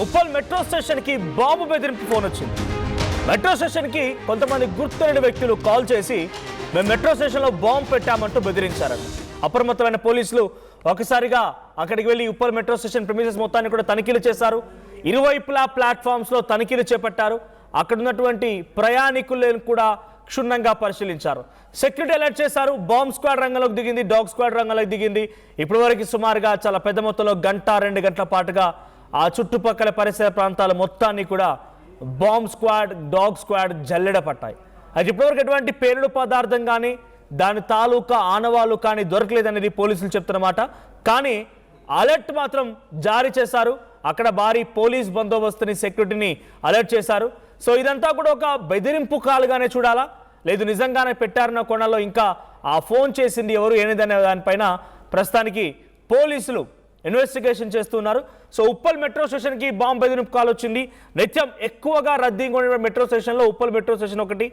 Uppal metro station కి bomb బెదిరింపు phone వచ్చింది. మెట్రో స్టేషన్ కి కొంతమంది గుర్తులేని వ్యక్తులు కాల్ చేసి మేము మెట్రో స్టేషన్ లో బాంబు పెట్టామంటూ బెదిరించారట. అప్రమత్తమైన పోలీసులు ఒకసారిగా అక్కడికి వెళ్లి ఉప్పల్ మెట్రో స్టేషన్ ప్రిమిసెస్ మొత్తాన్ని కూడా తనిఖీలు చేశారు. ఇరువైపులా ప్లాట్ఫామ్స్ లో తనిఖీలు చేపట్టారు. అక్కడ ఉన్నటువంటి ప్రయాణికులను కూడా క్షుణ్ణంగా పరిశీలించారు. సెక్యూరిటీ అలర్ట్ చేశారు. బాంబ్ స్క్వాడ్ రంగంలోకి దిగింది, డాగ్ స్క్వాడ్ రంగంలోకి దిగింది. ఇప్పటి వరకు సుమారుగా చాలా పెద్ద మొత్తంలో గంట 2 గంటల పాటుగా ఆ చుట్టుపక్కల పరిసర ప్రాంతాల మొత్తాన్ని కూడా బాంబ్ స్క్వాడ్, డాగ్ స్క్వాడ్ జల్లెడ పట్టాయి. అయితే ఇప్పటివరకు ఎటువంటి పేలుడు పదార్థం కానీ దాని తాలూకా ఆనవాళ్ళు కానీ దొరకలేదనేది పోలీసులు చెప్తున్నమాట. కానీ అలర్ట్ మాత్రం జారీ చేశారు. అక్కడ భారీ పోలీస్ బందోబస్తుని, సెక్యూరిటీని అలర్ట్ చేశారు. సో ఇదంతా కూడా ఒక బెదిరింపు కాలుగానే చూడాలా, లేదు నిజంగానే పెట్టారన్న కోణంలో ఇంకా ఆ ఫోన్ చేసింది ఎవరు ఏనిదనే దానిపైన ప్రస్తుతానికి పోలీసులు ఇన్వెస్టిగేషన్ చేస్తున్నారు. సో ఉప్పల్ మెట్రో స్టేషన్కి బాంబు బెదిరింపు కాల్ వచ్చింది. నిత్యం ఎక్కువగా రద్దీగా ఉన్న మెట్రో స్టేషన్లో ఉప్పల్ మెట్రో స్టేషన్ ఒకటి.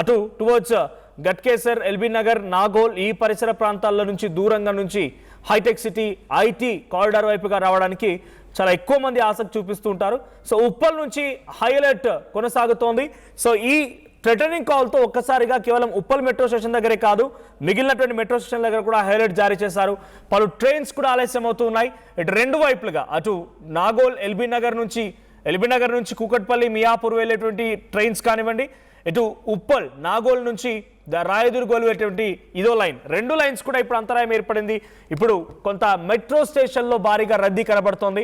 అటు టువర్డ్స్ గట్కేసర్, ఎల్బీ నగర్, నాగోల్ ఈ పరిసర ప్రాంతాల్లో నుంచి దూరంగా నుంచి హైటెక్ సిటీ, ఐటీ కారిడార్ వైపుగా రావడానికి చాలా ఎక్కువ మంది ఆసక్తి చూపిస్తూ ఉంటారు. సో ఉప్పల్ నుంచి హై అలర్ట్ కొనసాగుతోంది. సో ఈ థ్రెటనింగ్ కాల్తో ఒక్కసారిగా కేవలం ఉప్పల్ మెట్రో స్టేషన్ దగ్గరే కాదు, మిగిలినటువంటి మెట్రో స్టేషన్ దగ్గర కూడా హై అలర్ట్ జారీ చేశారు. పలు ట్రైన్స్ కూడా ఆలస్యం అవుతున్నాయి. ఇటు రెండు వైపులుగా అటు నాగోల్, ఎల్బీ నగర్ నుంచి కూకట్పల్లి, మియాపూర్ వెళ్ళేటువంటి ట్రైన్స్ కానివ్వండి, ఇటు ఉప్పల్, నాగోల్ నుంచి రాయదుర్గ్ వెళ్ళేటువంటి ఇదో లైన్, 2 లైన్స్ కూడా ఇప్పుడు అంతరాయం ఏర్పడింది. ఇప్పుడు కొంత మెట్రో స్టేషన్లో భారీగా రద్దీ కనబడుతోంది.